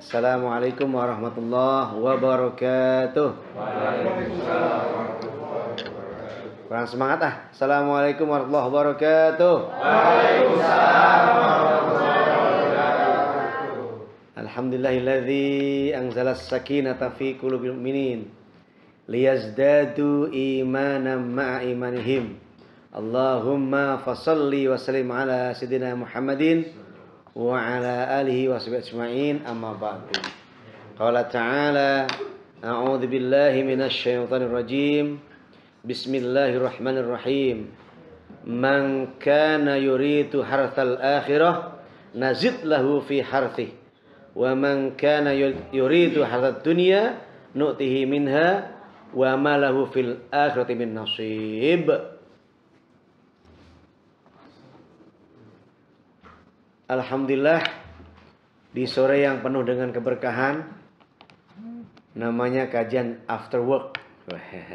Assalamualaikum warahmatullahi wabarakatuh. Waalaikumsalam. Kurang semangat ah. Assalamualaikum warahmatullahi wabarakatuh. Waalaikumsalam warahmatullahi wabarakatuh. Alhamdulillahilladzi anzalas sakinata fi qulubil mu'minin liyazdadu imanan ma'a imanihim. Allahumma fasholli wa sallim ala sayyidina Muhammadin wa ala alihi wa sahbihi ajma'in, amma ba'du. Qala ta'ala a'udzu billahi minasy syaithanir rajim. Bismillahirrahmanirrahim. Man kana yuridu harthal akhirah nazid lahu fi harthih wa man kana yuridu harthad dunya nu'tihi minha wa ma lahu fil akhirati min nasib. Alhamdulillah, di sore yang penuh dengan keberkahan, namanya kajian after work.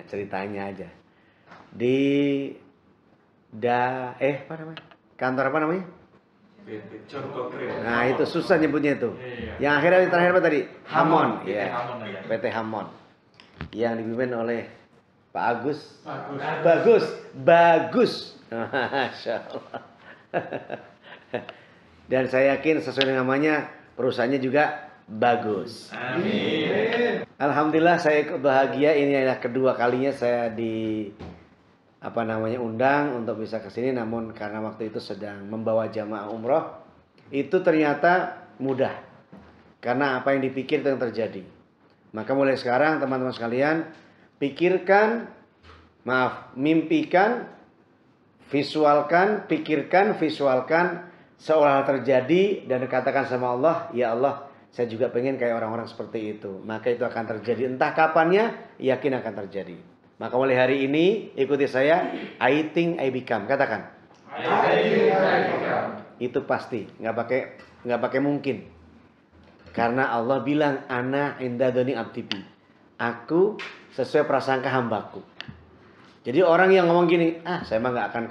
Ceritanya aja di apa namanya, kantor apa namanya? Nah itu susah nyebutnya itu. Yang akhirnya terakhir apa tadi? Hamon. Ya, PT Hamon yang dipimpin oleh Pak Agus. Bagus. Masya Allah. Dan saya yakin sesuai dengan namanya, perusahaannya juga bagus. Amin. Alhamdulillah saya bahagia, ini adalah kedua kalinya saya undang untuk bisa ke sini, namun karena waktu itu sedang membawa jamaah umroh, itu ternyata mudah. Karena apa yang dipikir itu yang terjadi. Maka mulai sekarang teman-teman sekalian, mimpikan, visualkan, pikirkan, visualkan seolah terjadi dan katakan sama Allah, ya Allah, saya juga pengen kayak orang-orang seperti itu. Maka itu akan terjadi. Entah kapannya, yakin akan terjadi. Maka mulai hari ini ikuti saya, I think I become. Katakan. I think I become. Itu pasti, nggak pakai mungkin. Karena Allah bilang, ana inda dzani abdi bi. Aku sesuai prasangka hambaku. Jadi orang yang ngomong gini, saya mah nggak akan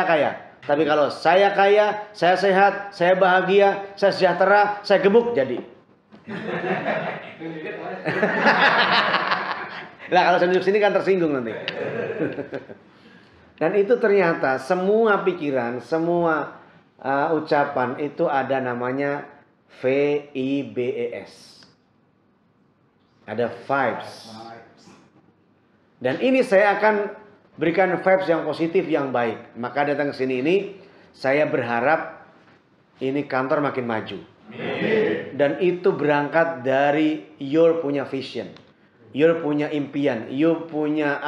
kaya. Tapi kalau saya kaya, saya sehat, saya bahagia, saya sejahtera, saya gemuk, jadi. Nah kalau saya duduk sini kan tersinggung nanti. Dan itu ternyata semua pikiran, semua ucapan itu ada namanya VIBES. Ada vibes. Dan ini saya akan berikan vibes yang positif, yang baik. Maka datang ke sini ini, saya berharap ini kantor makin maju. Dan itu berangkat dari your punya vision, your punya impian, your punya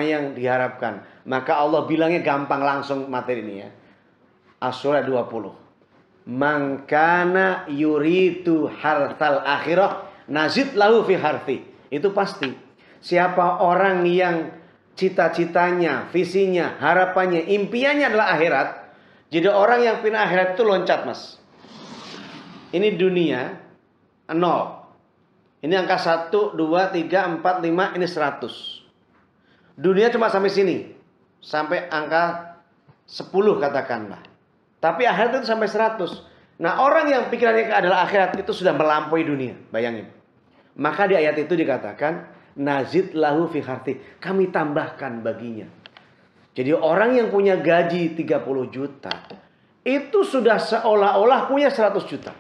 yang diharapkan. Maka Allah bilangnya gampang langsung materi ini ya. As-Surah 20. Man kana yuridu harthal akhirah nazid lahu fi harthi. Itu pasti. Siapa orang yang cita-citanya, visinya, harapannya, impiannya adalah akhirat. Jadi orang yang pindah akhirat itu loncat, mas. Ini dunia 0. Ini angka 1, 2, 3, 4, 5, ini 100. Dunia cuma sampai sini. Sampai angka 10 katakanlah. Tapi akhirat itu sampai 100. Nah orang yang pikirannya adalah akhirat itu sudah melampaui dunia. Bayangin. Maka di ayat itu dikatakan, nazid lahu fi harthi, kami tambahkan baginya. Jadi orang yang punya gaji 30 juta itu sudah seolah-olah punya 100 juta.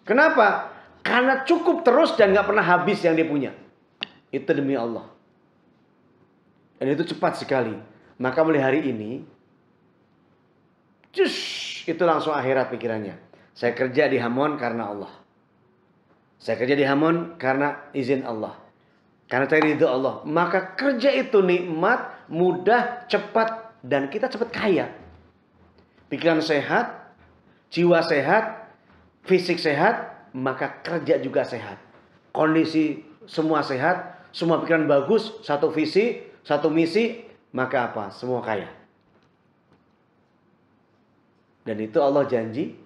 Kenapa? Karena cukup terus dan gak pernah habis yang dia punya. Itu demi Allah. Dan itu cepat sekali. Maka mulai hari ini itu langsung akhirat pikirannya. Saya kerja di Hamon karena Allah. Saya kerja di Hamon karena izin Allah. Karena cari ridho Allah. Maka kerja itu nikmat, mudah, cepat, dan kita cepat kaya. Pikiran sehat, jiwa sehat, fisik sehat, maka kerja juga sehat. Kondisi semua sehat, semua pikiran bagus, satu visi, satu misi, maka apa? Semua kaya. Dan itu Allah janji,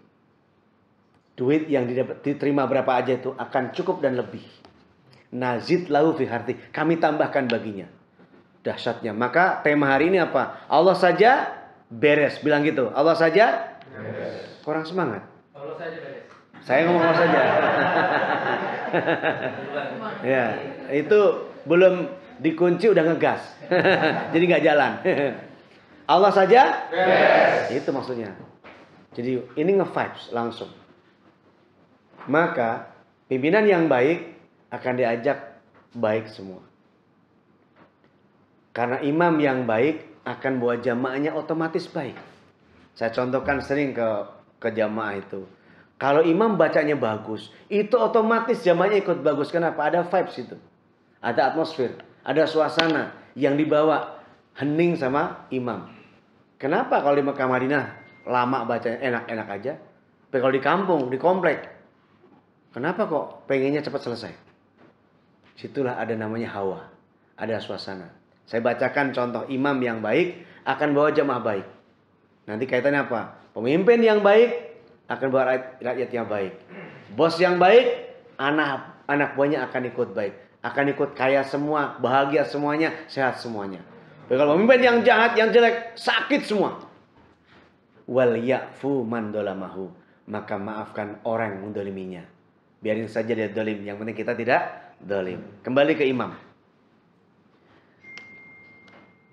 duit yang diterima berapa aja itu akan cukup dan lebih. Nazid lahu fi harthi, kami tambahkan baginya. Dahsyatnya. Maka tema hari ini apa? Allah saja beres. Bilang gitu. Allah saja beres. Kurang semangat. Allah saja beres. Saya ngomong saja. Ya, itu belum dikunci udah ngegas. Jadi nggak jalan. Allah saja? Yes. Itu maksudnya. Jadi ini nge-vibes langsung. Maka pimpinan yang baik akan diajak baik semua. Karena imam yang baik akan bawa jamaahnya otomatis baik. Saya contohkan sering ke jamaah itu. Kalau imam bacanya bagus, itu otomatis jamaahnya ikut bagus. Kenapa? Ada vibes itu. Ada atmosfer, ada suasana yang dibawa hening sama imam. Kenapa kalau di Mekah Madinah lama bacanya enak-enak aja? Tapi kalau di kampung, di komplek, kenapa kok pengennya cepat selesai? Situlah ada namanya hawa, ada suasana. Saya bacakan contoh imam yang baik akan bawa jamaah baik. Nanti kaitannya apa? Pemimpin yang baik akan bawa rakyat yang baik. Bos yang baik, anak buahnya akan ikut baik. Akan ikut kaya semua, bahagia semuanya, sehat semuanya. Tapi kalau pemimpin yang jahat, yang jelek, sakit semua. Wal ya'fu man dolamahu. Maka maafkan orang yang mendoliminya. Biarin saja dia dolim. Yang penting kita tidak dolim. Kembali ke imam.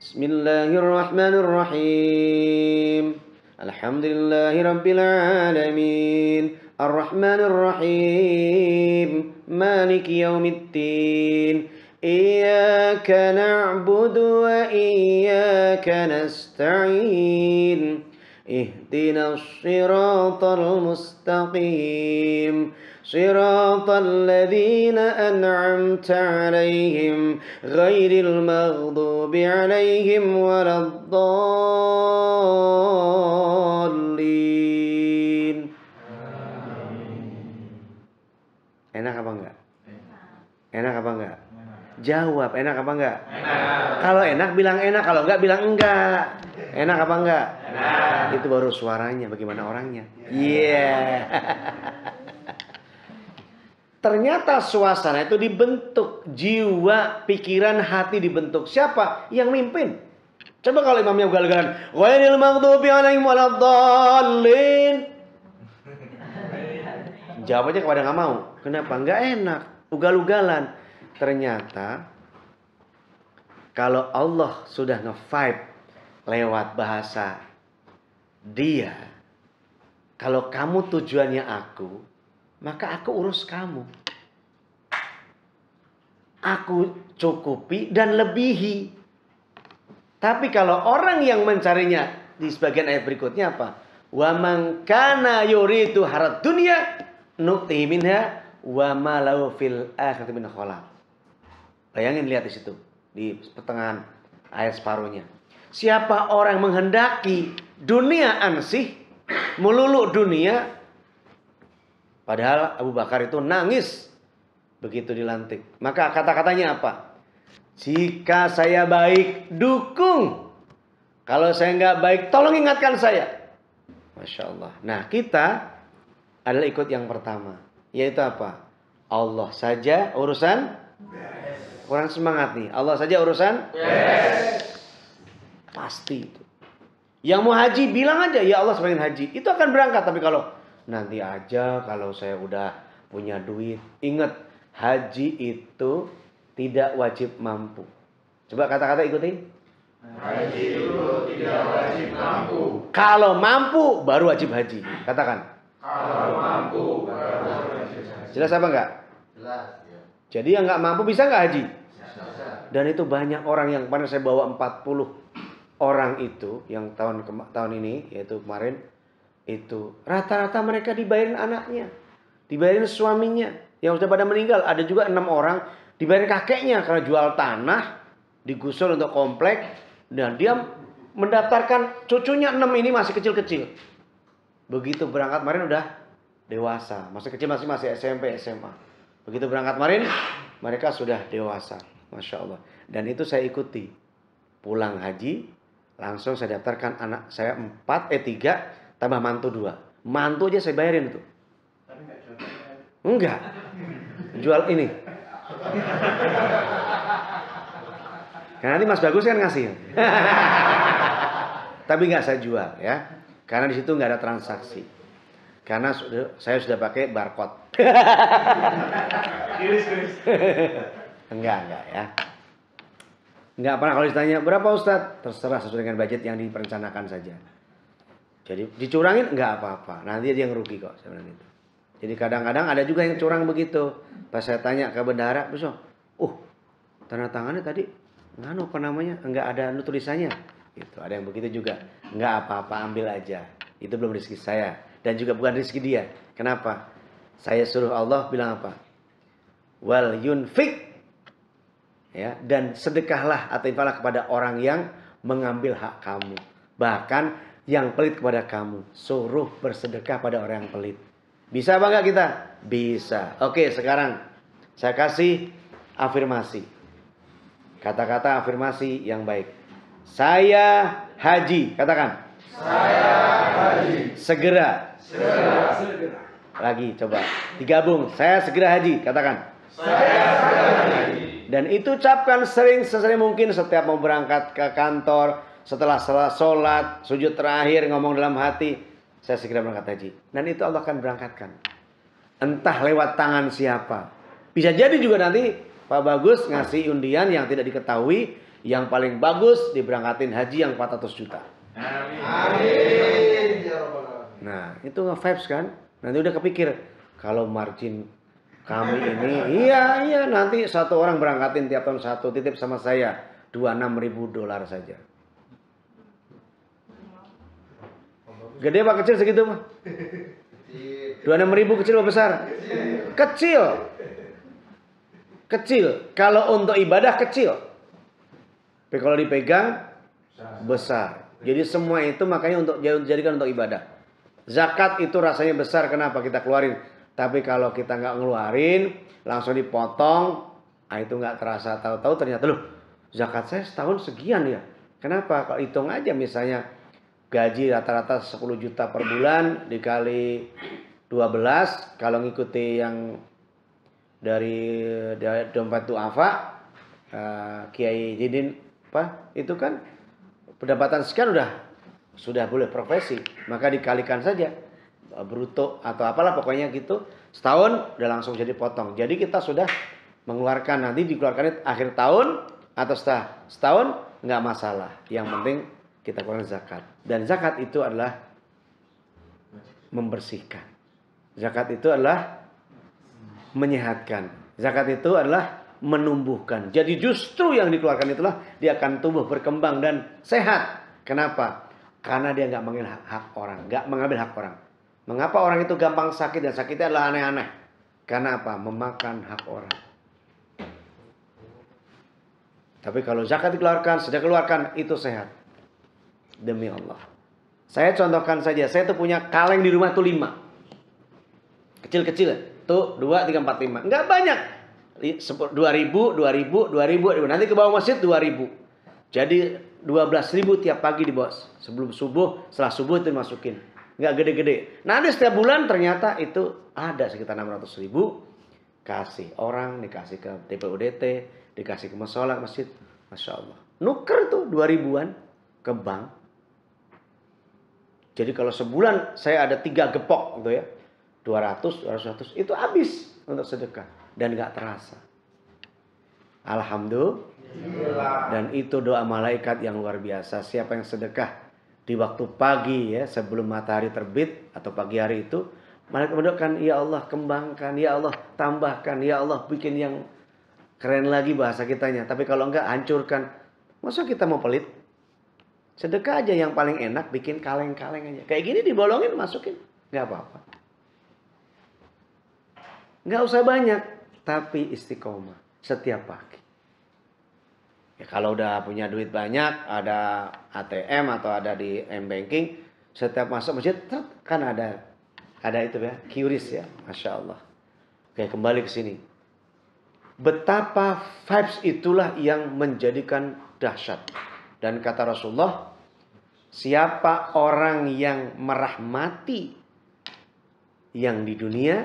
Bismillahirrahmanirrahim. Alhamdulillahi rabbil alamin. Ar-Rahmanir-Rahim. Maliki yaumiddin. Iyyaka na'budu wa iyyaka nasta'in. Ihdinas siratal mustaqim. Siratal ladzina an'amta 'alaihim ghairil maghdubi 'alaihim waladdallin. Enak apa enggak? Enak apa enggak? Jawab, enak apa enggak? Enak. Kalau enak bilang enak, kalau enggak bilang enggak. Enak apa enggak? Enak. Itu baru suaranya, bagaimana orangnya. Iya. Ternyata suasana itu dibentuk, jiwa, pikiran, hati dibentuk. Siapa? Yang mimpin. Coba kalau imamnya ugal-ugalan, ghairil maghdubi 'alaihim waladdallin. Jawab aja kepada nggak mau. Kenapa? Nggak enak, ugal-ugalan. Ternyata kalau Allah sudah nge-vibe lewat bahasa dia, kalau kamu tujuannya aku, maka aku urus kamu. Aku cukupi dan lebihi. Tapi kalau orang yang mencarinya di sebagian ayat berikutnya apa? Wa man kana yuridu harad dunya nu'tihi minha wa ma lahu fil akhirati min khalaq. Bayangin, lihat di situ, di pertengahan ayat separuhnya. Siapa orang menghendaki dunia ansih, melulu dunia, padahal Abu Bakar itu nangis begitu dilantik. Maka kata-katanya apa? Jika saya baik, dukung. Kalau saya nggak baik, tolong ingatkan saya. Masya Allah. Nah, kita adalah ikut yang pertama. Yaitu apa? Allah saja urusan. Kurang semangat nih. Allah saja urusan. Pasti itu. Yang mau haji bilang aja, ya Allah saya pengen haji. Itu akan berangkat. Tapi kalau nanti aja, kalau saya udah punya duit. Ingat, haji itu tidak wajib mampu. Coba kata-kata ikutin. Haji itu tidak wajib mampu. Kalau mampu baru wajib haji. Katakan. Kalau mampu baru wajib haji. Jelas apa enggak? Jelas. Ya. Jadi yang enggak mampu bisa enggak haji? Bisa. Dan itu banyak orang yang kemarin saya bawa 40 orang itu yang tahun ini, yaitu kemarin itu rata-rata mereka dibayarin anaknya, dibayarin suaminya yang sudah pada meninggal. Ada juga 6 orang dibayarin kakeknya karena jual tanah digusur untuk komplek, dan dia mendaftarkan cucunya 6 ini masih kecil-kecil. Begitu berangkat kemarin udah dewasa, masih kecil, masih SMP, SMA. Begitu berangkat kemarin mereka sudah dewasa, Masya Allah. Dan itu saya ikuti. Pulang haji langsung saya daftarkan anak saya 3 tambah mantu 2. Mantu aja saya bayarin itu. Enggak. Jual ini. Karena nanti Mas Bagus kan ngasih. Tapi enggak saya jual ya. Karena di situ enggak ada transaksi. Karena saya sudah pakai barcode. Enggak ya. Enggak pernah kalau ditanya, berapa Ustadz? Terserah sesuai dengan budget yang diperencanakan saja. Jadi dicurangin enggak apa-apa. Nanti dia yang rugi kok sebenarnya itu. Jadi kadang-kadang ada juga yang curang begitu. Pas saya tanya ke bendahara, besok, tanda tangannya tadi, apa namanya, enggak ada tulisannya. Gitu. Ada yang begitu juga. Enggak apa-apa, ambil aja. Itu belum rezeki saya. Dan juga bukan rezeki dia. Kenapa? Saya suruh Allah bilang apa? Wal yunfik. Ya, dan sedekahlah atau infaklah kepada orang yang mengambil hak kamu. Bahkan yang pelit kepada kamu. Suruh bersedekah pada orang yang pelit. Bisa apa enggak kita? Bisa. Oke, sekarang saya kasih afirmasi. Kata-kata afirmasi yang baik. Saya haji. Katakan. Saya haji. Segera. Segera. Lagi coba. Digabung. Saya segera haji. Katakan. Saya segera haji. Dan itu ucapkan sesering mungkin setiap mau berangkat ke kantor. Setelah sholat, sujud terakhir, ngomong dalam hati. Saya segera berangkat haji. Dan itu Allah akan berangkatkan. Entah lewat tangan siapa. Bisa jadi juga nanti Pak Bagus ngasih undian yang tidak diketahui. Yang paling bagus diberangkatin haji yang 400 juta. Amin. Nah itu nge-vibes kan. Nanti udah kepikir. Kalau margin kami ini. Iya nanti satu orang berangkatin tiap tahun satu. Titip sama saya. $26.000 saja. Gede apa kecil segitu mah? 26.000 kecil apa besar? Kecil. Kalau untuk ibadah kecil. Tapi kalau dipegang besar. Jadi semua itu makanya untuk dijadikan untuk ibadah. Zakat itu rasanya besar, kenapa kita keluarin? Tapi kalau kita nggak ngeluarin, langsung dipotong, itu nggak terasa. Tahu-tahu ternyata loh, zakat saya setahun sekian ya. Kenapa? Kalau hitung aja misalnya gaji rata-rata 10 juta per bulan dikali 12, kalau ngikuti yang dari dompet duafa, Kiai Jidin itu kan pendapatan sekian sudah boleh profesi, maka dikalikan saja bruto atau apalah pokoknya gitu, setahun udah langsung jadi potong. Jadi kita sudah mengeluarkan, nanti dikeluarkan akhir tahun atau setahun nggak masalah. Yang penting kita keluarkan zakat. Dan zakat itu adalah membersihkan. Zakat itu adalah menyehatkan. Zakat itu adalah menumbuhkan. Jadi justru yang dikeluarkan itulah dia akan tumbuh, berkembang dan sehat. Kenapa? Karena dia nggak mengambil hak orang, nggak mengambil hak orang. Mengapa orang itu gampang sakit dan sakitnya adalah aneh-aneh? Karena apa? Memakan hak orang. Tapi kalau zakat dikeluarkan, sudah keluarkan, itu sehat. Demi Allah. Saya contohkan saja, saya tuh punya kaleng di rumah tuh 5. Kecil-kecil. Tuh 2, 3, 4, 5. Nggak banyak. 2.000, 2.000, 2.000. Nanti ke bawah masjid 2.000. Jadi 12.000 tiap pagi dibawa. Sebelum subuh, setelah subuh itu dimasukin. Nggak gede-gede. Nanti setiap bulan ternyata itu ada sekitar 600.000. Kasih orang, dikasih ke TPUDT, dikasih ke musola masjid. Masya Allah. Nuker tuh 2.000-an ke bank. Jadi kalau sebulan saya ada 3 gepok gitu ya. 200, 200, itu habis untuk sedekah. Dan gak terasa. Alhamdulillah. Dan itu doa malaikat yang luar biasa. Siapa yang sedekah di waktu pagi ya, sebelum matahari terbit atau pagi hari itu, malaikat mendoakan, ya Allah kembangkan, ya Allah tambahkan, ya Allah bikin yang keren lagi bahasa kitanya. Tapi kalau enggak hancurkan. Masa kita mau pelit? Sedekah aja yang paling enak, bikin kaleng-kaleng aja. Kayak gini dibolongin, masukin. Gak apa-apa. Gak usah banyak. Tapi istiqomah. Setiap pagi. Ya, kalau udah punya duit banyak, ada ATM atau ada di M-Banking. Setiap masuk masjid, kan ada itu ya. QRIS ya. Masya Allah. Oke, kembali ke sini. Betapa vibes itulah yang menjadikan dahsyat. Dan kata Rasulullah, siapa orang yang merahmati yang di dunia,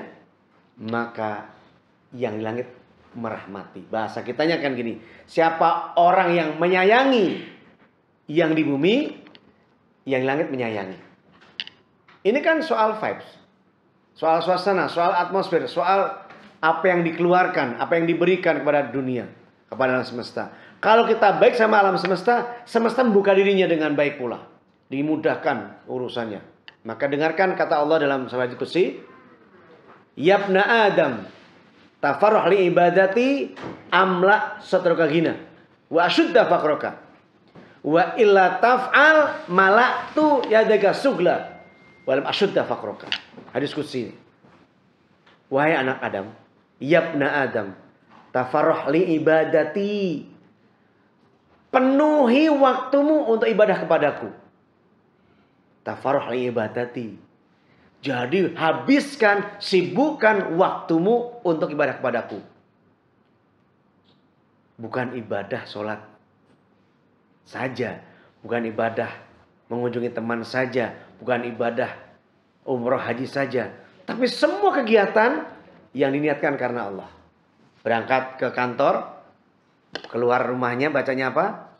maka yang di langit merahmati. Bahasa kitanya kan gini, siapa orang yang menyayangi yang di bumi, yang di langit menyayangi. Ini kan soal vibes, soal suasana, soal atmosfer, soal apa yang dikeluarkan, apa yang diberikan kepada dunia, kepada alam semesta. Kalau kita baik sama alam semesta, semesta membuka dirinya dengan baik pula. Dimudahkan urusannya. Maka dengarkan kata Allah dalam surah Al-Qudsi, "Yabna Adam, tafarruh li ibadati amla satruka ghina wa ashudda faqraka wa illa taf'al malaktu yadaka sugla wa lam ashudda faqraka." Hadis qudsi ini. Wahai anak Adam, yabna Adam, tafarruh li ibadati, penuhi waktumu untuk ibadah kepadaku. Tafarruh li ibadati. Jadi habiskan, sibukkan waktumu untuk ibadah kepadaku. Bukan ibadah sholat saja. Bukan ibadah mengunjungi teman saja. Bukan ibadah umroh haji saja. Tapi semua kegiatan yang diniatkan karena Allah. Berangkat ke kantor, keluar rumahnya bacanya apa?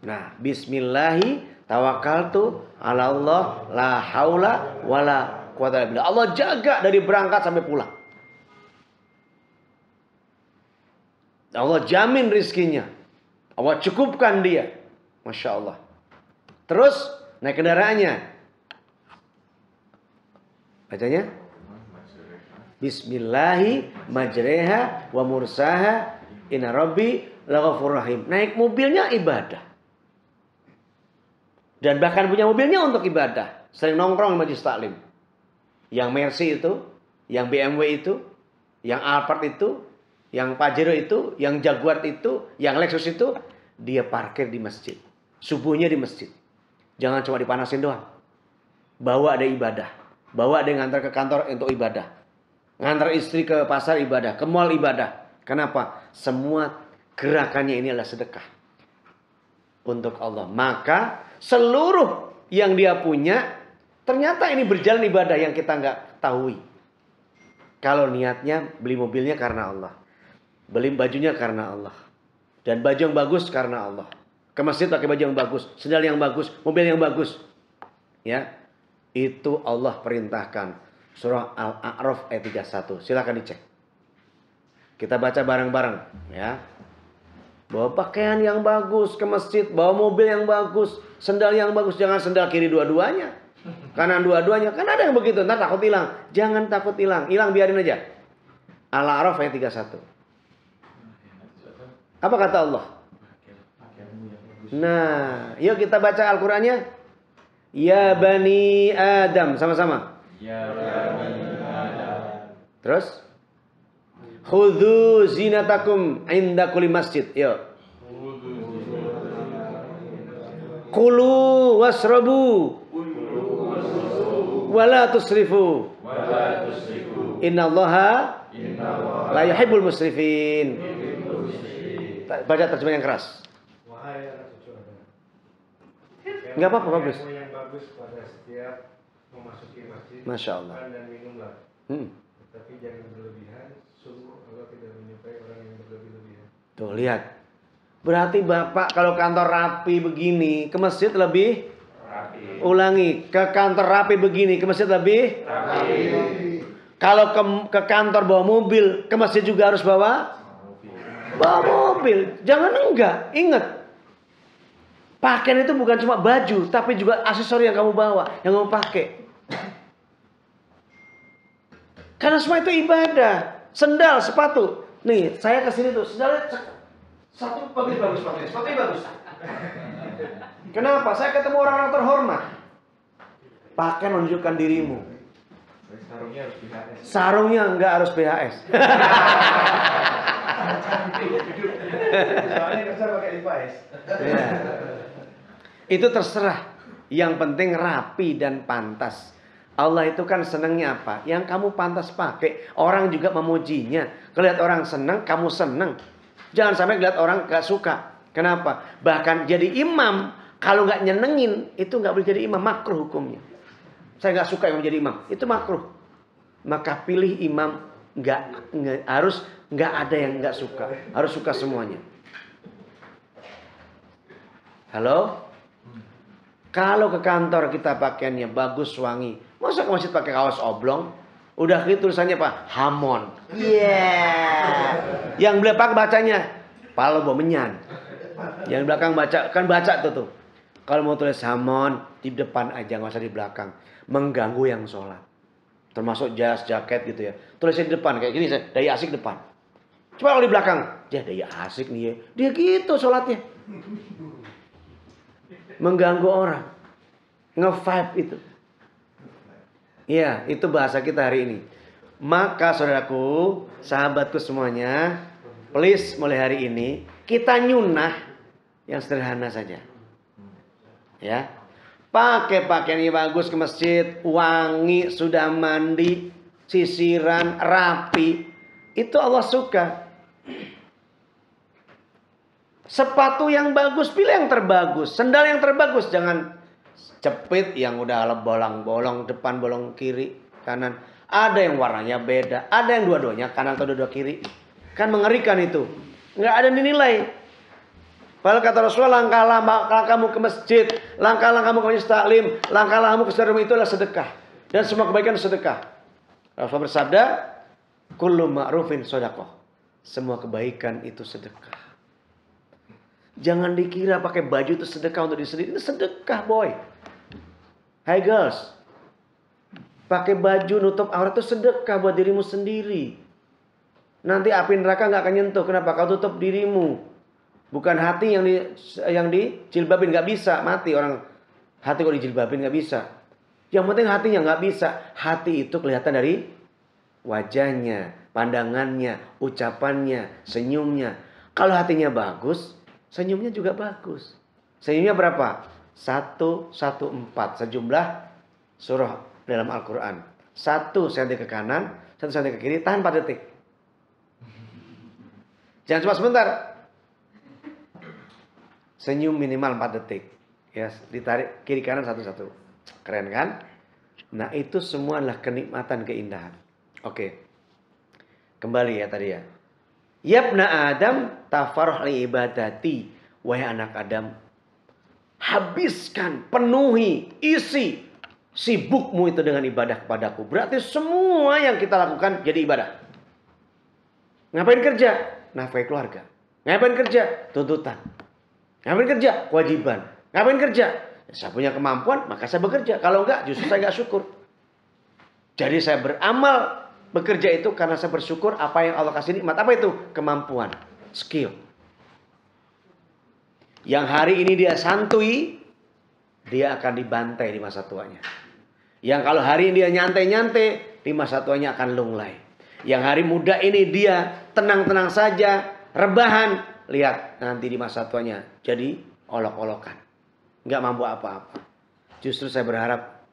Nah, bismillahi tawakkaltu ala Allah la haula wala quwata illa billah. Allah jaga dari berangkat sampai pulang. Allah jamin rizkinya. Allah cukupkan dia. Masya Allah. Terus naik kendaraannya. Bacanya bismillahi majreha wa mursaha inna rabbi laghafurur rahim. Naik mobilnya ibadah. Dan bahkan punya mobilnya untuk ibadah. Sering nongkrong di majelis taklim. Yang Mercy itu, yang BMW itu, yang Alphard itu, yang Pajero itu, yang Jaguar itu, yang Lexus itu, dia parkir di masjid. Subuhnya di masjid. Jangan cuma dipanasin doang. Bawa ada ibadah. Bawa ada yang ngantar ke kantor untuk ibadah. Ngantar istri ke pasar ibadah, ke mall ibadah. Kenapa? Semua gerakannya ini adalah sedekah untuk Allah. Maka seluruh yang dia punya, ternyata ini berjalan ibadah yang kita nggak tahui. Kalau niatnya beli mobilnya karena Allah, beli bajunya karena Allah, dan baju yang bagus karena Allah. Ke masjid pakai baju yang bagus, sandal yang bagus, mobil yang bagus, ya, itu Allah perintahkan. Surah Al-A'raf ayat 31. Silakan dicek. Kita baca bareng-bareng, ya. Bawa pakaian yang bagus ke masjid, bawa mobil yang bagus, sandal yang bagus, jangan sandal kiri dua-duanya, kanan dua-duanya. Kan ada yang begitu, ntar takut hilang. Jangan takut hilang, biarin aja. Al-A'raf ayat 31. Apa kata Allah? Nah, yuk kita baca Al-Qur'annya. Ya Bani Adam, sama-sama. Ya Bani Adam. Terus? Khudhu zinatakum inda kulli masjid. Yuk. Kulu wasrabu wala tusrifu. Innallaha la yuhibbul musrifin. Baca terjemahan yang keras. Enggak apa-apa, bagus. Yang bagus pada setiap memasuki masjid. Masya Allah. Makan dan minumlah. Tapi jangan berlebihan. Sungguh Allah tidak menyukai orang yang berlebih-lebihan. Tuh lihat. Berarti Bapak kalau kantor rapi begini, ke masjid lebih Rapi. ulangi, ke kantor rapi begini, ke masjid lebih Rapi. Kalau ke kantor bawa mobil, ke masjid juga harus bawa mobil. Jangan enggak. Ingat, pakaian itu bukan cuma baju, tapi juga aksesoris yang kamu bawa, yang kamu pakai. Karena semua itu ibadah. Sendal, sepatu. Nih, saya kesini tuh, sendalnya satu bagus, sepatunya bagus. Kenapa? Saya ketemu orang-orang terhormat. Pakaian menunjukkan dirimu. Sarungnya harus BHS. Sarungnya enggak harus BHS. Soalnya kerja pakai device. Ya. Itu terserah. Yang penting rapi dan pantas. Allah itu kan senangnya apa? Yang kamu pantas pakai. Orang juga memujinya. Kelihat orang senang, kamu senang. Jangan sampai lihat orang gak suka. Kenapa? Bahkan jadi imam, kalau gak nyenengin, itu gak boleh jadi imam. Makruh hukumnya. Saya gak suka imam jadi imam. Itu makruh. Maka pilih imam. Harus gak ada yang gak suka. Harus suka semuanya. Halo? Kalau ke kantor kita pakaiannya bagus, wangi. Masa ke masjid pakai kaos oblong? Udah gitu tulisannya apa? Hamon. Yang belakang bacanya Palobo Menyan. Yang belakang baca, kan baca tuh. Kalau mau tulis Hamon, di depan aja, nggak usah di belakang. Mengganggu yang sholat. Termasuk jas, jaket gitu ya. Tulisnya di depan, kayak gini, dai asik depan. Coba kalau di belakang, ya dai asik nih ya. Dia gitu sholatnya. Mengganggu orang. Nge-vibe itu. Iya, itu bahasa kita hari ini. Maka saudaraku, sahabatku semuanya, please mulai hari ini kita nyunah yang sederhana saja. Ya. Pakai pakaian yang bagus ke masjid, wangi, sudah mandi, sisiran, rapi. Itu Allah suka. Sepatu yang bagus, pilih yang terbagus. Sendal yang terbagus, jangan jepit yang udah bolong-bolong, depan bolong kiri, kanan. Ada yang warnanya beda, ada yang dua-duanya kanan atau dua-dua kiri. Kan mengerikan itu. Nggak ada dinilai. Padahal kata Rasulullah, langkah-langkahmu ke masjid, langkah-langkahmu ke majelis taklim, langkah-langkahmu ke saudaramu itu adalah sedekah. Dan semua kebaikan sedekah. Rasulullah bersabda, kullu ma'rufin shadaqah. Semua kebaikan itu sedekah. Jangan dikira pakai baju itu sedekah untuk diri sendiri. Itu sedekah, boy. Hai girls. Pakai baju nutup aurat itu sedekah buat dirimu sendiri. Nanti api neraka gak akan nyentuh. Kenapa? Kau tutup dirimu. Bukan hati yang dijilbabin. Gak bisa. Mati orang. Hati kok dijilbabin gak bisa. Yang penting hatinya gak bisa. Hati itu kelihatan dari wajahnya, pandangannya, ucapannya, senyumnya. Kalau hatinya bagus, senyumnya juga bagus. Senyumnya berapa? 114. Sejumlah surah dalam Al-Quran. 1 senti ke kanan, 1 senti ke kiri, tahan 4 detik. Jangan cuma sebentar. Senyum minimal 4 detik. Ya, ditarik kiri kanan satu-satu. Keren kan? Nah, itu semua adalah kenikmatan, keindahan. Oke. Kembali ya tadi ya. Yabna Adam tafarruh li ibadati. Wahai anak Adam, habiskan, penuhi, isi sibukmu itu dengan ibadah kepadaku. Berarti semua yang kita lakukan jadi ibadah. Ngapain kerja? Nafkahi keluarga. Ngapain kerja? Tuntutan. Ngapain kerja? Kewajiban. Ngapain kerja? Saya punya kemampuan, maka saya bekerja. Kalau enggak, justru saya enggak syukur. Jadi saya beramal, bekerja itu karena saya bersyukur apa yang Allah kasih nikmat. Apa itu? Kemampuan, skill. Yang hari ini dia santui, dia akan dibantai di masa tuanya. Yang kalau hari ini dia nyantai-nyantai, di masa tuanya akan lunglai. Yang hari muda ini dia tenang-tenang saja, rebahan. Lihat nanti di masa tuanya jadi olok-olokan. Nggak mampu apa-apa. Justru saya berharap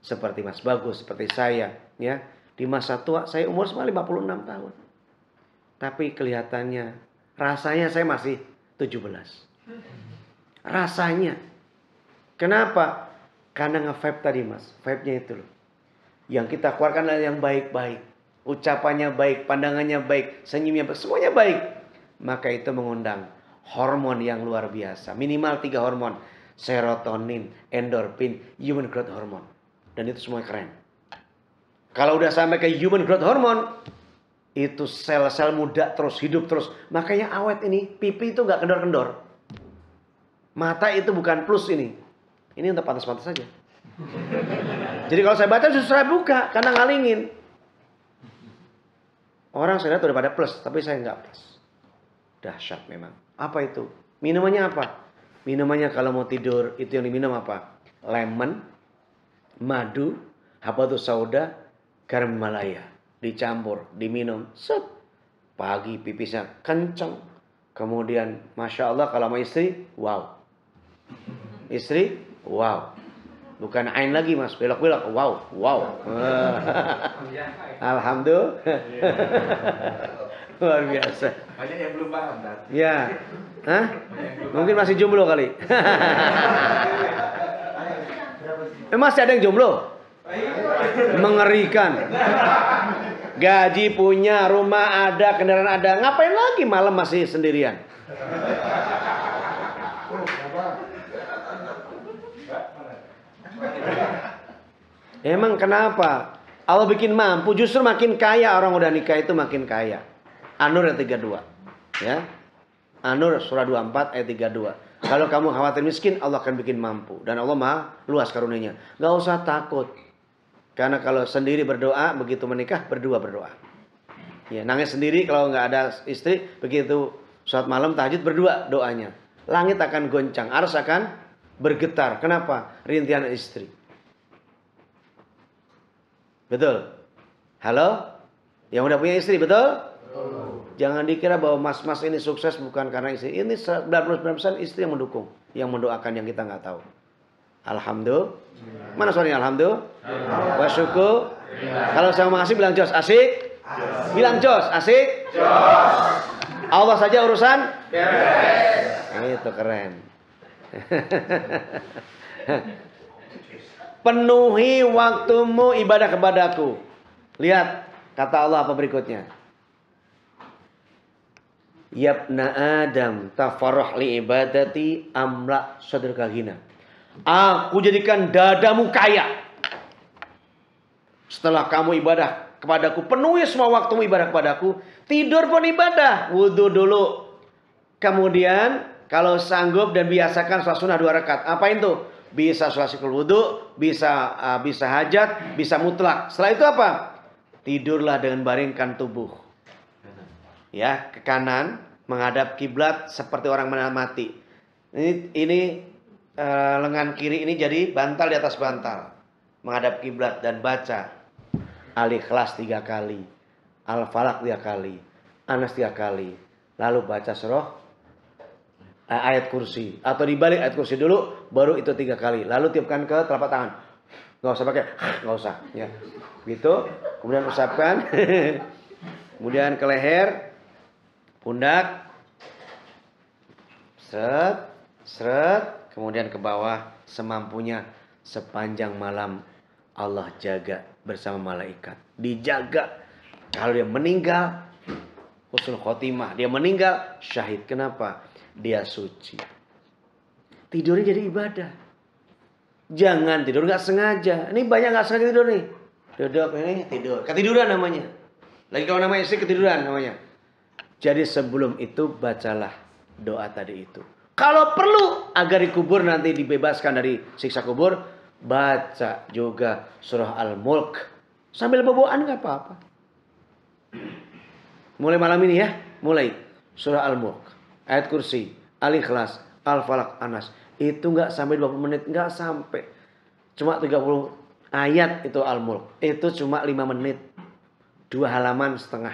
seperti Mas Bagus, seperti saya. Ya, di masa tua saya umur cuma 56 tahun. Tapi kelihatannya, rasanya saya masih 17. Rasanya. Kenapa? Karena nge-vibe tadi Mas. Vibe-nya itu loh. Yang kita keluarkan adalah yang baik-baik. Ucapannya baik, pandangannya baik, senyumnya baik, semuanya baik. Maka itu mengundang hormon yang luar biasa. Minimal 3 hormon. Serotonin, endorfin, human growth hormone. Dan itu semua keren. Kalau udah sampai ke human growth hormone, itu sel-sel muda terus, hidup terus. Makanya awet ini, pipi itu gak kendor-kendor. Mata itu bukan plus ini. Ini untuk pantas-pantas saja. Jadi kalau saya baca justru saya buka, karena ngalingin. Orang saya lihat udah pada plus, tapi saya nggak plus. Dahsyat memang. Apa itu? Minumannya apa? Minumannya kalau mau tidur, itu yang diminum apa? Lemon, madu, habatus sauda, garam Himalaya. Dicampur, diminum. Set. Pagi pipisnya kenceng. Kemudian, Masya Allah kalau sama istri, wow. Istri, wow. Bukan ain lagi Mas, belok-belok, wow, wow. Alhamdulillah. Luar biasa. Banyak yang belum paham, Dad. Ya. Hah? Mungkin masih jomblo kali. Masih ada yang jomblo? Mengerikan. Gaji punya, rumah ada, kendaraan ada. Ngapain lagi malam masih sendirian? Emang kenapa? Allah bikin mampu, justru makin kaya orang udah nikah itu makin kaya. An-Nur ayat 32. Ya. An-Nur surah 24 ayat 32. Kalau kamu khawatir miskin, Allah akan bikin mampu. Dan Allah Maha luas karunia-Nya. Gak usah takut. Karena kalau sendiri berdoa, begitu menikah berdua berdoa. Ya, nangis sendiri kalau nggak ada istri, begitu saat malam tahajud berdua doanya. Langit akan goncang, ars akan bergetar. Kenapa? Rintihan istri. Betul? Halo? Yang udah punya istri, betul? Jangan dikira bahwa mas-mas ini sukses bukan karena istri. Ini 99% istri yang mendukung, yang mendoakan yang kita nggak tahu. Alhamdulillah. Mana suaranya alhamdulillah? Wa syukur. Kalau sama asik bilang jos, asik. Bilang jos, asik. Jos. Allah saja urusan beres. Itu keren. Penuhi waktumu ibadah kepadaku. Lihat kata Allah apa berikutnya. Yabna Adam tafarrah li ibadati amla sadrika ghina. Aku jadikan dadamu kaya. Setelah kamu ibadah kepadaku, penuhi semua waktumu ibadah kepadaku. Tidur pun ibadah. Wudu dulu. Kemudian kalau sanggup dan biasakan sholat sunnah 2 rakaat. Apain tuh? Bisa sholat syukur wudu, bisa hajat, bisa mutlak. Setelah itu apa? Tidurlah dengan baringkan tubuh. Ya, ke kanan, menghadap kiblat seperti orang mati. Ini lengan kiri ini jadi bantal di atas bantal. Menghadap kiblat dan baca Al-Ikhlas 3 kali, Al-Falaq 3 kali, Anas 3 kali. Lalu baca surah ayat kursi. Atau dibalik ayat kursi dulu, baru itu 3 kali. Lalu tiupkan ke telapak tangan. Gak usah pakai, gak usah. Ya. Gitu. Kemudian usapkan. Kemudian ke leher, pundak. Seret, seret. Kemudian ke bawah semampunya. Sepanjang malam Allah jaga bersama malaikat. Dijaga. Kalau dia meninggal, husnul khotimah. Dia meninggal, syahid. Kenapa? Dia suci. Tidurnya jadi ibadah. Jangan tidur nggak sengaja. Ini banyak nggak sengaja tidur nih. Duduk ini tidur. Ketiduran namanya. Lagi kalau namanya istri ketiduran namanya. Jadi sebelum itu bacalah doa tadi itu. Kalau perlu agar dikubur nanti dibebaskan dari siksa kubur, baca juga surah Al-Mulk. Sambil bobaan nggak apa-apa. Mulai malam ini ya. Mulai surah Al-Mulk. Ayat kursi, Al-Ikhlas, Al-Falaq, Anas. Itu nggak sampai 20 menit, nggak sampai. Cuma 30 ayat itu Al-Mulk. Itu cuma 5 menit. 2 halaman setengah.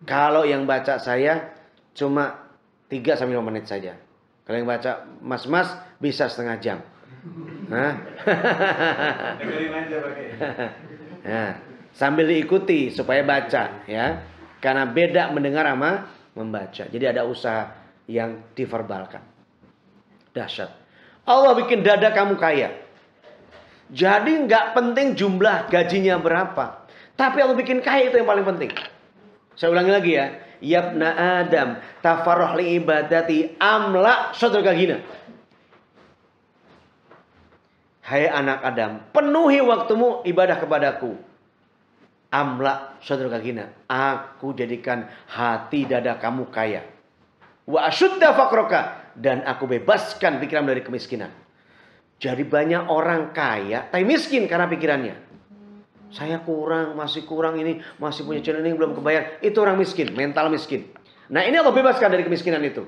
Kalau yang baca saya cuma 3 sampai 5 menit saja. Kalau yang baca mas-mas bisa setengah jam. Nah. Nah, sambil diikuti supaya baca ya. Karena beda mendengar sama membaca. Jadi ada usaha yang diverbalkan. Dahsyat. Allah bikin dada kamu kaya. Jadi nggak penting jumlah gajinya berapa. Tapi Allah bikin kaya itu yang paling penting. Saya ulangi lagi ya. Yabna Adam tafarrah li ibadati amla sadrika ghina. Hai anak Adam, penuhi waktumu ibadah kepadaku. Amla sadrika ghina. Aku jadikan hati dada kamu kaya. Wa asyudda faqraka. Dan aku bebaskan pikiran dari kemiskinan. Jadi banyak orang kaya tapi miskin karena pikirannya. Saya kurang, masih kurang ini, masih punya cicilan ini belum kebayar. Itu orang miskin, mental miskin. Nah ini Allah bebaskan dari kemiskinan itu.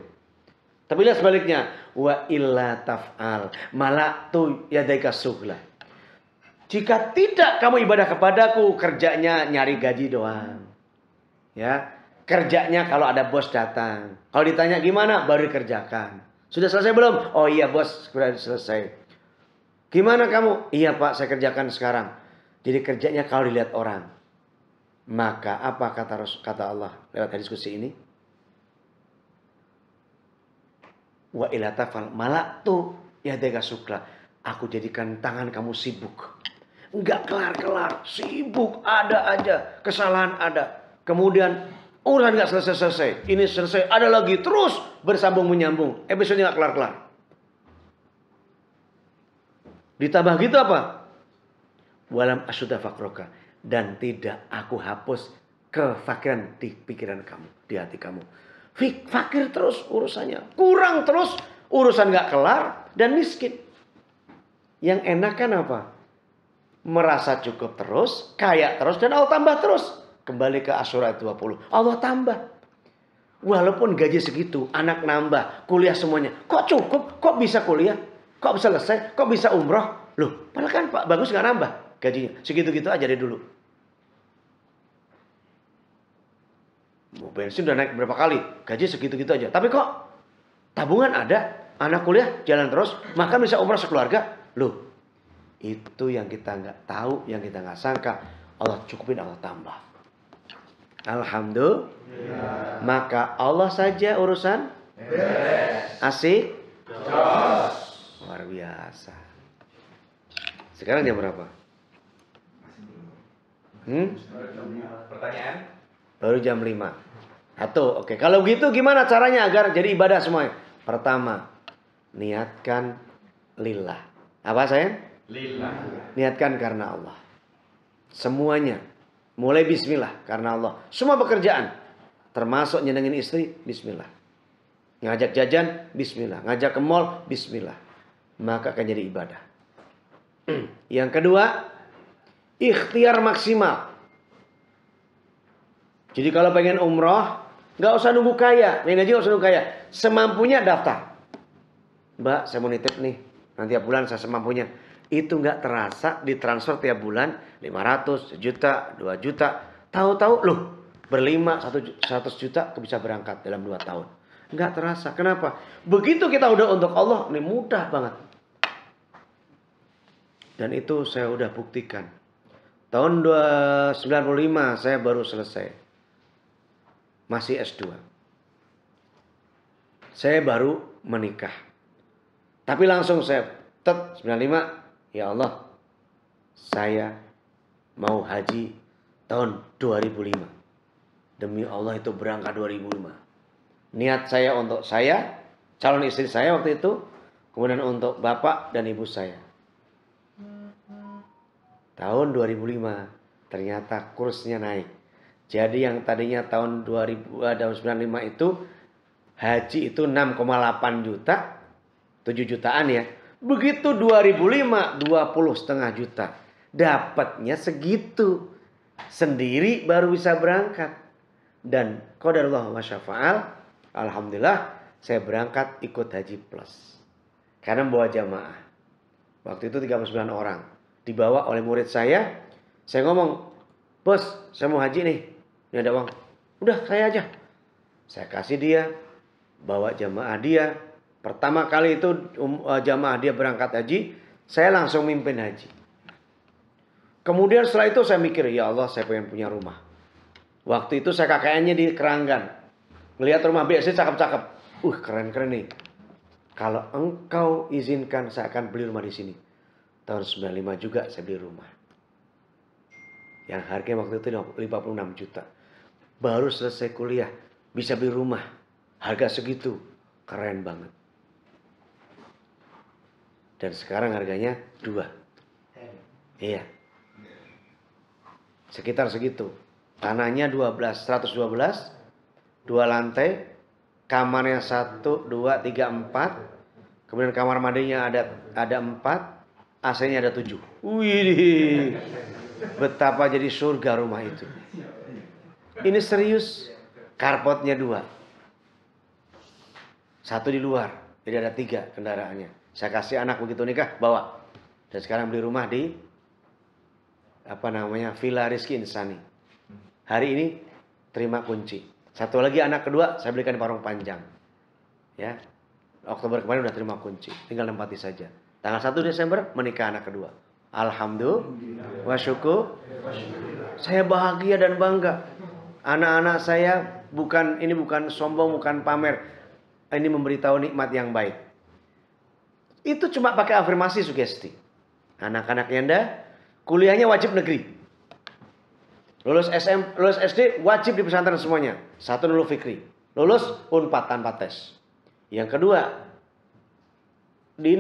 Tapi lihat sebaliknya. Wa illa taf'al malaktu yadaika suhla. Jika tidak kamu ibadah kepadaku, kerjanya nyari gaji doang. Ya, kerjanya kalau ada bos datang. Kalau ditanya gimana, baru dikerjakan. Sudah selesai belum? Oh iya bos, sudah selesai. Gimana kamu? Iya pak, saya kerjakan sekarang. Jadi kerjanya kalau dilihat orang. Maka apa kata Allah lewat diskusi ini? Wa ila tafal malaktu yadaka sukla. Aku jadikan tangan kamu sibuk. Enggak kelar-kelar, sibuk, ada aja, kesalahan ada. Kemudian urusan enggak selesai-selesai. Ini selesai, ada lagi, terus bersambung menyambung. Episodenya enggak kelar-kelar. Ditambah gitu apa? Walam asyudda faqroka. Dan tidak aku hapus kefakiran di pikiran kamu, di hati kamu. Fakir terus urusannya. Kurang terus, urusan gak kelar dan miskin. Yang enak kan apa? Merasa cukup terus, kaya terus, dan Allah tambah terus. Kembali ke Asyura 20. Allah tambah. Walaupun gaji segitu, anak nambah, kuliah semuanya. Kok cukup? Kok bisa kuliah? Kok bisa selesai? Kok bisa umroh? Loh, padahal kan Pak bagus gak nambah gajinya. Segitu-gitu aja dari dulu. Mau bensin udah naik berapa kali, gaji segitu-gitu aja. Tapi kok tabungan ada, anak kuliah jalan terus, makan bisa umrah sekeluarga. Loh, itu yang kita nggak tahu, yang kita nggak sangka. Allah cukupin, Allah tambah. Alhamdulillah. Maka Allah saja urusan asik, luar biasa. Sekarang jam berapa? Pertanyaan? Baru jam 5. Atau oke. Kalau gitu gimana caranya agar jadi ibadah semuanya? Pertama, niatkan lillah. Apa sayang? Lillah. Niatkan karena Allah. Semuanya. Mulai bismillah karena Allah. Semua pekerjaan. Termasuk nyenengin istri, bismillah. Ngajak jajan, bismillah. Ngajak ke mall, bismillah. Maka akan jadi ibadah. Yang kedua, ikhtiar maksimal. Jadi kalau pengen umroh, nggak usah nunggu kaya. Pengen gaji nggak usah nunggu kaya. Semampunya daftar. Mbak, saya mau nitip nih. Nanti tiap bulan saya semampunya. Itu nggak terasa ditransfer tiap bulan 500, 1 juta, 2 juta. Tahu-tahu loh berlima 100 juta bisa berangkat dalam 2 tahun. Nggak terasa. Kenapa? Begitu kita udah untuk Allah, ini mudah banget. Dan itu saya udah buktikan. Tahun 1995 saya baru selesai. Masih S2. Saya baru menikah. Tapi langsung saya 95, ya Allah, saya mau haji tahun 2005. Demi Allah itu berangkat 2005. Niat saya untuk saya, calon istri saya waktu itu, kemudian untuk bapak dan ibu saya. Tahun 2005 ternyata kursnya naik. Jadi yang tadinya tahun 1995 itu haji itu 6,8 juta, 7 jutaan ya. Begitu 2005 20,5 juta. Dapatnya segitu. Sendiri baru bisa berangkat. Dan qadarullah wa syafa'al, alhamdulillah saya berangkat ikut haji plus. Karena membawa jamaah. Waktu itu 39 orang. Dibawa oleh murid saya ngomong, "Bos, saya mau haji nih. Ini ada uang." "Udah, saya aja." Saya kasih dia, bawa jamaah dia. Pertama kali itu jamaah dia berangkat haji, saya langsung mimpin haji. Kemudian setelah itu saya mikir, ya Allah, saya pengen punya rumah. Waktu itu saya KKN-nya di Keranggan. Melihat rumah BSD cakep-cakep. Keren-keren nih. Kalau engkau izinkan, saya akan beli rumah di sini. Tahun 95 juga saya beli rumah. Yang harganya waktu itu 56 juta. Baru selesai kuliah, bisa beli rumah. Harga segitu, keren banget. Dan sekarang harganya 2. Iya. Sekitar segitu. Tanahnya 112, 2 lantai. Kamarnya 1, 2, 3, 4. Kemudian kamar mandinya ada 4. AC-nya ada 7. Wih, betapa jadi surga rumah itu. Ini serius. Carportnya 2. 1 di luar. Jadi ada 3 kendaraannya. Saya kasih anak begitu nikah, bawa. Dan sekarang beli rumah di Villa Rizky Insani. Hari ini terima kunci. Satu lagi anak kedua saya belikan di Parung Panjang. Ya. Oktober kemarin udah terima kunci. Tinggal nempati saja. Tanggal 1 Desember menikah anak kedua. Alhamdulillah. Wa syukur. Saya bahagia dan bangga. Anak-anak saya bukan sombong, bukan pamer. Ini memberitahu nikmat yang baik. Itu cuma pakai afirmasi sugesti. Anak-anak Anda kuliahnya wajib negeri. Lulus SD wajib di pesantren semuanya. 1 Nurul Fikri. Lulus Unpad tanpa tes. Yang kedua di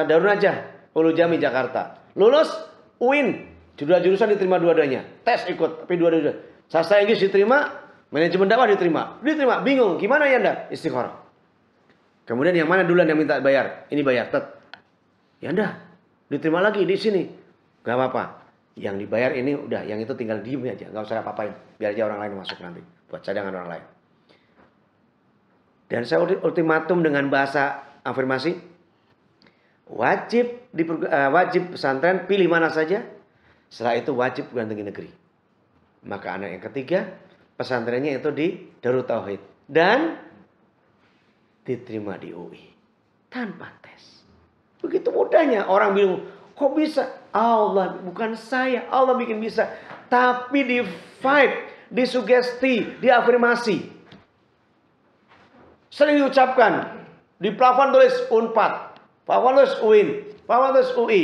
Darun Najah, Ulu Jami Jakarta. Lulus UIN Jurusan diterima dua-duanya. Tes ikut, tapi dua-duanya. Sastra Inggris diterima, manajemen dakwah diterima. Diterima, bingung. Gimana ya Anda? Istikharah. Kemudian yang mana duluan yang minta bayar? Ini bayar, ya dah, diterima lagi di sini. Gak apa-apa. Yang dibayar ini udah, yang itu tinggal diem aja. Gak usah apa-apain. Biar aja orang lain masuk nanti. Buat cadangan orang lain. Dan saya ultimatum dengan bahasa afirmasi. Wajib pesantren, pilih mana saja. Setelah itu wajib perguruan tinggi negeri. Maka anak yang ketiga, pesantrennya itu di Darut Tauhid. Dan diterima di UI. Tanpa tes. Begitu mudahnya. Orang bilang, kok bisa? Allah, bukan saya. Allah bikin bisa. Tapi di vibe, di sugesti, di afirmasi. Sering diucapkan. Di plafon tulis UNPAD. Plafon tulis UIN. Plafon tulis UI.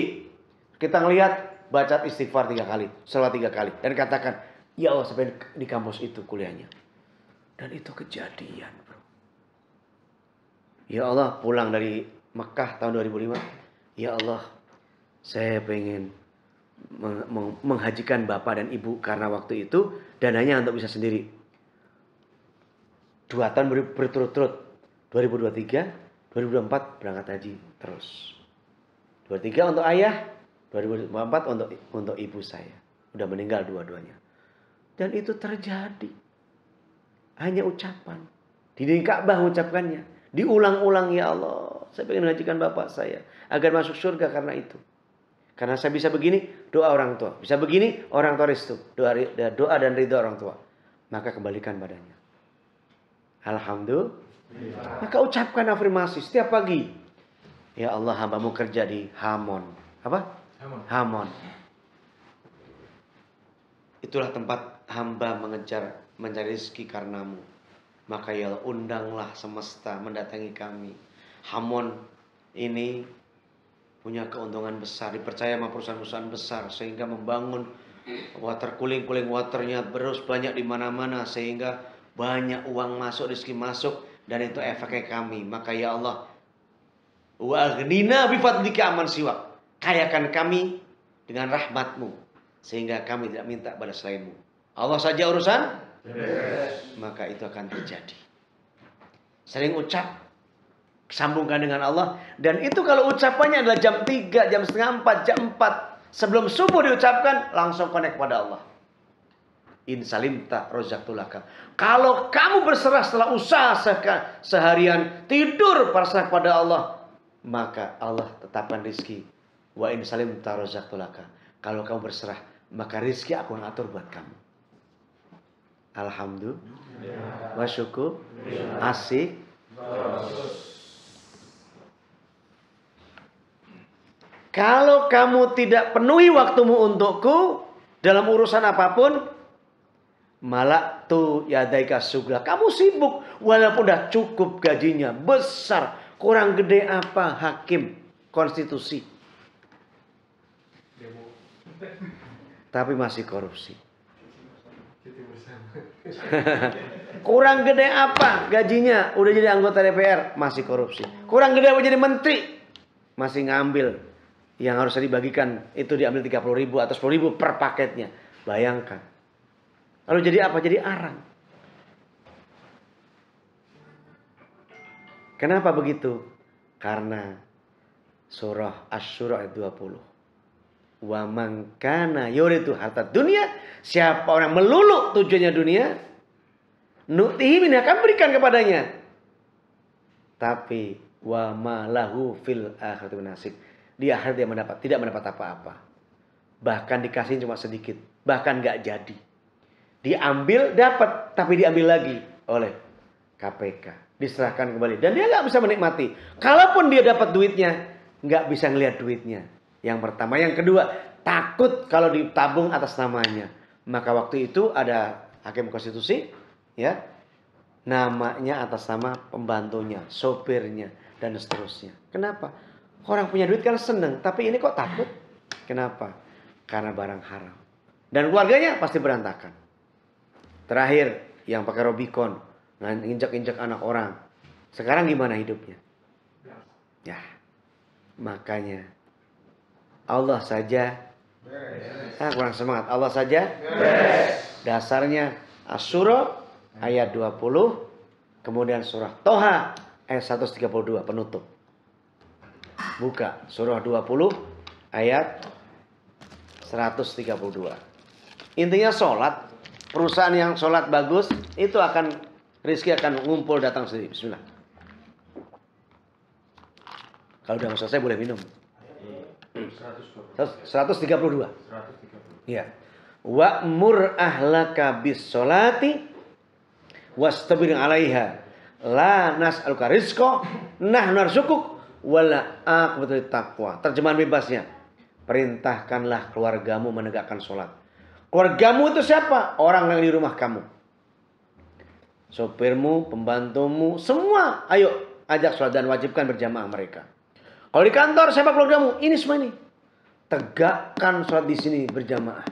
Kita ngelihat, baca istighfar 3 kali. Selawat 3 kali. Dan katakan, ya Allah sampai di kampus itu kuliahnya. Dan itu kejadian, bro. Ya Allah, pulang dari Mekah tahun 2005. Ya Allah, saya pengen menghajikan bapak dan ibu. Karena waktu itu dananya untuk bisa sendiri. 2 tahun berturut-turut. 2023, 2024 berangkat haji terus. 2023 untuk ayah, 2024 untuk ibu saya. Udah meninggal dua-duanya. Dan itu terjadi. Hanya ucapan. Di Ka'bah mengucapkannya. Diulang-ulang, ya Allah. Saya pengen menghajikan bapak saya. Agar masuk surga karena itu. Karena saya bisa begini, doa orang tua. Bisa begini, orang tua restu. Doa dan ridho orang tua. Maka kembalikan badannya. Alhamdulillah. Maka ucapkan afirmasi setiap pagi. Ya Allah, hambamu kerja di Hamon. Apa? Hamon. Itulah tempat hamba mencari rezeki karenamu. Maka ya Allah, undanglah semesta mendatangi kami. Hamon ini punya keuntungan besar. Dipercaya sama perusahaan-perusahaan besar. Sehingga membangun cooling waternya terus banyak di mana-mana. Sehingga banyak uang masuk, rezeki masuk. Dan itu efeknya kami. Maka ya Allah, wa aghnina bifadlika aman siwak. Kayakan kami dengan rahmatmu. Sehingga kami tidak minta pada selainmu. Allah saja urusan. Yes. Maka itu akan terjadi. Sering ucap, sambungkan dengan Allah. Dan itu kalau ucapannya adalah jam 3, jam setengah 4, jam 4. Sebelum subuh diucapkan, langsung connect pada Allah. In salimta rozaktulaka. Kalau kamu berserah setelah usaha seharian, tidur berserah pada Allah, maka Allah tetapkan rizki. Wa in salimta rozaktulaka. Kalau kamu berserah, maka rizki aku atur buat kamu. Alhamdulillah. Wa syukur. Asik. Kalau kamu tidak penuhi waktumu untukku dalam urusan apapun, malaktu yadaika sugla. Kamu sibuk walaupun udah cukup gajinya besar, kurang gede apa hakim konstitusi. Tapi masih korupsi. Kurang gede apa gajinya? Udah jadi anggota DPR, masih korupsi. Kurang gede apa jadi menteri? Masih ngambil. Yang harus dibagikan itu diambil 30.000 atau 10.000 per paketnya. Bayangkan. Lalu jadi apa? Jadi arang. Kenapa begitu? Karena surah Asy-Syura ayat 20. Wa man kana yuridu harta dunia, siapa orang melulu tujuannya dunia, nu'tihi min, akan berikan kepadanya. Tapi wa ma lahu fil akhirati nasib. Di akhirat dia tidak mendapat apa-apa. Bahkan dikasih cuma sedikit, bahkan enggak jadi. Diambil dapat, tapi diambil lagi oleh KPK, diserahkan kembali dan dia enggak bisa menikmati. Kalaupun dia dapat duitnya, enggak bisa ngelihat duitnya. Yang pertama, yang kedua, takut kalau ditabung atas namanya. Maka waktu itu ada hakim konstitusi, ya, namanya atas nama pembantunya, sopirnya, dan seterusnya. Kenapa? Orang punya duit kan seneng, tapi ini kok takut? Kenapa? Karena barang haram. Dan keluarganya pasti berantakan. Terakhir, yang pakai Robicon, injak-injak anak orang. Sekarang gimana hidupnya? Ya, makanya Allah saja Kurang semangat. Allah saja. Dasarnya Asy-Syura ayat 20. Kemudian surah Toha ayat 132 penutup. Buka surah 20 ayat 132. Intinya sholat. Perusahaan yang sholat bagus itu akan rezeki akan ngumpul datang sendiri. Bismillah. Kalau udah selesai boleh minum. 132. Iya. Wa'mur ahlaka bis sholati wastabir 'alaiha la nas'aluka rizqa nahnu narzuquk wala aqbatul taqwa. Terjemahan bebasnya. Perintahkanlah keluargamu menegakkan sholat. Keluargamu itu siapa? Orang yang di rumah kamu. Sopirmu, pembantumu, semua. Ayo ajak sholat dan wajibkan berjamaah mereka. Kalau di kantor siapa keluargamu? Ini semua ini. Tegakkan sholat di sini berjamaah.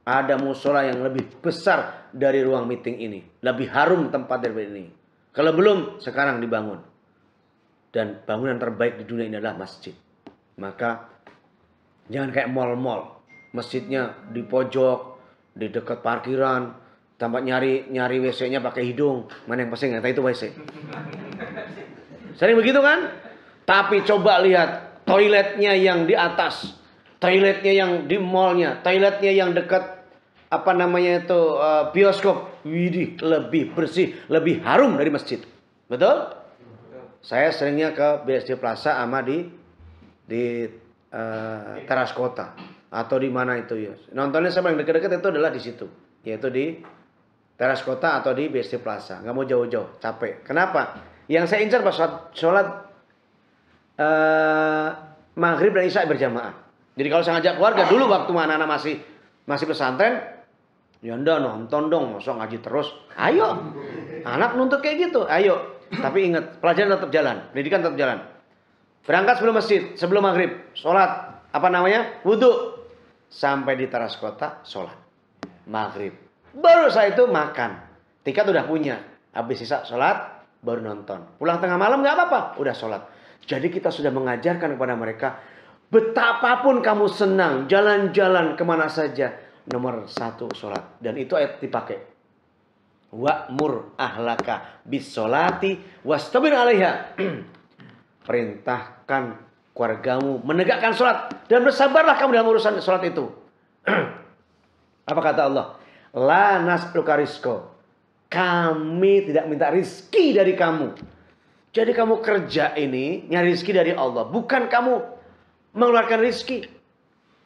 Ada musola yang lebih besar dari ruang meeting ini. Lebih harum tempat dari ini. Kalau belum, sekarang dibangun. Dan bangunan terbaik di dunia ini adalah masjid. Maka jangan kayak mal-mal. Masjidnya di pojok, di dekat parkiran, tempat nyari WC-nya pakai hidung. Mana yang pasti nggak tahu itu WC. Sering begitu kan? Tapi coba lihat toiletnya yang di atas, toiletnya yang di mallnya, toiletnya yang dekat bioskop. Widih, lebih bersih, lebih harum dari masjid. Betul? Saya seringnya ke BSD Plaza sama di teras kota. Atau di mana itu ya. Nontonnya saya paling dekat-dekat itu adalah di situ. Yaitu di teras kota atau di BSD Plaza. Nggak mau jauh-jauh, capek. Kenapa? Yang saya incar pas sholat maghrib dan isya berjamaah. Jadi kalau saya ngajak keluarga dulu waktu anak-anak masih pesantren, ya anda nonton dong, masa ngaji terus. Ayo, anak nuntut kayak gitu. Ayo, tapi ingat pelajaran tetap jalan, pendidikan tetap jalan. Berangkat sebelum masjid, sebelum maghrib, sholat wudhu. Sampai di teras kota, sholat maghrib. Baru saya itu makan. Tiket udah punya. Habis sisa sholat, baru nonton. Pulang tengah malam nggak apa-apa, udah sholat. Jadi kita sudah mengajarkan kepada mereka, betapapun kamu senang, jalan-jalan kemana saja, nomor 1 sholat. Dan itu ayat dipakai. Wa'mur ahlaka bis sholati wastabir 'alaiha. Perintahkan keluargamu menegakkan sholat dan bersabarlah kamu dalam urusan sholat itu. Apa kata Allah? La nas'aluka rizqa. Kami tidak minta rizki dari kamu. Jadi kamu kerja ini nyari rizki dari Allah, bukan kamu mengeluarkan rizki.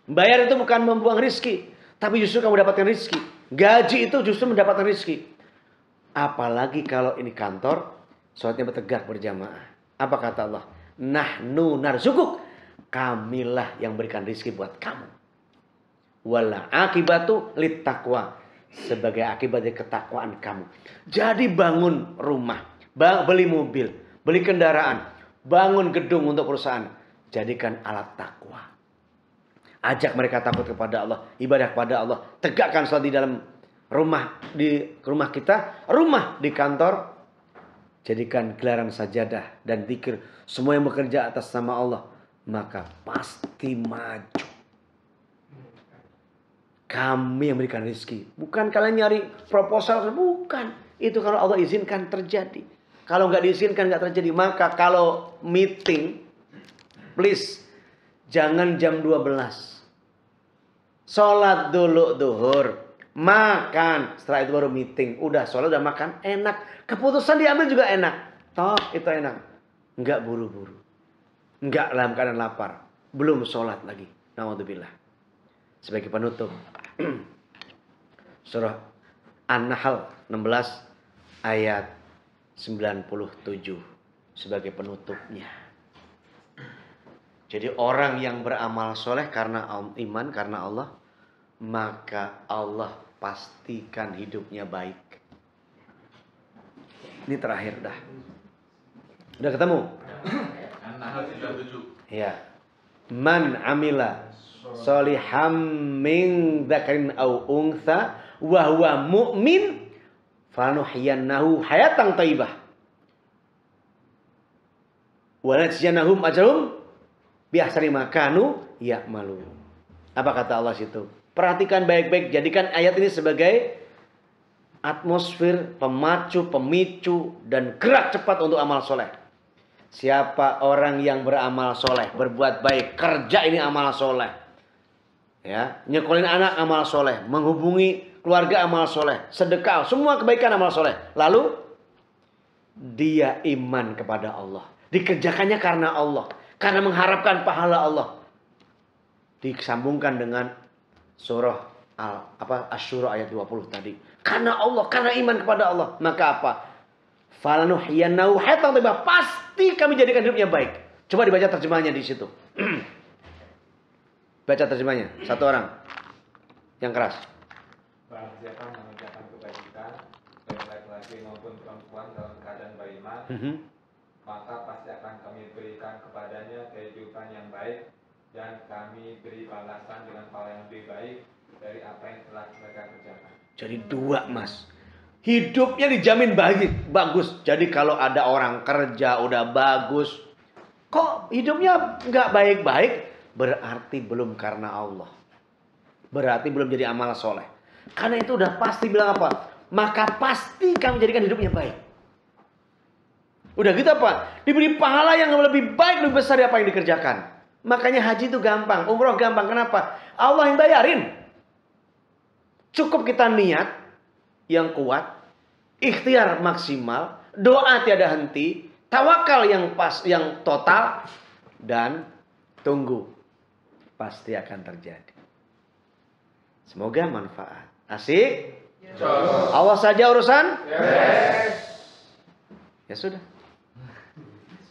Bayar itu bukan membuang rizki, tapi justru kamu dapatkan rizki. Gaji itu justru mendapatkan rizki. Apalagi kalau ini kantor, sholatnya bertegak berjamaah. Apa kata Allah? Nahnu narzuquk. Kamilah yang berikan rizki buat kamu. Wala akibatu lit taqwa. Sebagai akibat dari ketakwaan kamu. Jadi bangun rumah, beli mobil, beli kendaraan, bangun gedung untuk perusahaan. Jadikan alat takwa. Ajak mereka takut kepada Allah, ibadah kepada Allah. Tegakkan sholat di dalam rumah, di rumah kita, rumah di kantor. Jadikan gelaran sajadah dan zikir. Semua yang bekerja atas nama Allah, maka pasti maju. Kami yang berikan rezeki. Bukan kalian nyari proposal. Bukan. Itu kalau Allah izinkan terjadi. Kalau nggak diizinkan nggak terjadi. Maka kalau meeting, please jangan jam 12. Sholat dulu duhur. Makan. Setelah itu baru meeting. Udah sholat udah makan. Enak. Keputusan diambil juga enak. Toh itu enak. Nggak buru-buru. Nggak dalam keadaan lapar. Belum sholat lagi. Na'udzubillah. Sebagai penutup. Surah An-Nahl 16 ayat 97. Sebagai penutupnya. Jadi orang yang beramal soleh karena iman, karena Allah. Maka Allah pastikan hidupnya baik. Ini terakhir dah. Udah ketemu? An-Nahl 37. Ya. Man amila soliham min dzakarin aw untha wa huwa mu'min fanuhyiyannahu hayatan thayyibah wa najziyannahum ajrahum bi ahsani ma kanu ya'malun. Apa kata Allah situ? Perhatikan baik-baik, jadikan ayat ini sebagai atmosfer, pemacu, pemicu, dan gerak cepat untuk amal soleh. Siapa orang yang beramal soleh, berbuat baik, kerja ini amal soleh, ya, nyekolin anak amal soleh, menghubungi keluarga amal soleh, sedekah, semua kebaikan amal soleh. Lalu dia iman kepada Allah, dikerjakannya karena Allah, karena mengharapkan pahala Allah. Disambungkan dengan surah Asy-Syura ayat 20 tadi. Karena Allah, karena iman kepada Allah. Maka apa? Falanuhyiyannahu hayatan thayyibah. Pasti kami jadikan hidupnya baik. Coba dibaca terjemahnya di situ. Baca terjemahnya. Satu orang. Yang keras. Barang siapa mengerjakan kebajikan, baik laki-laki maupun perempuan dalam keadaan beriman, maka pasti akan kami berikan kepadanya kehidupan yang baik, dan kami beri balasan dengan pahala yang lebih baik dari apa yang telah mereka kerjakan. Jadi dua, Mas. Hidupnya dijamin bagus. Jadi kalau ada orang kerja udah bagus, kok hidupnya nggak baik-baik, berarti belum karena Allah. Berarti belum jadi amal soleh. Karena itu udah pasti bilang apa? Maka pasti kami jadikan hidupnya baik. Udah gitu apa? Diberi pahala yang lebih baik, lebih besar dari apa yang dikerjakan. Makanya haji itu gampang, umroh gampang. Kenapa? Allah yang bayarin. Cukup kita niat yang kuat, ikhtiar maksimal, doa tiada henti, tawakal yang yang total, dan tunggu. Pasti akan terjadi. Semoga manfaat. Asik? Awas saja urusan? Yes. Ya sudah.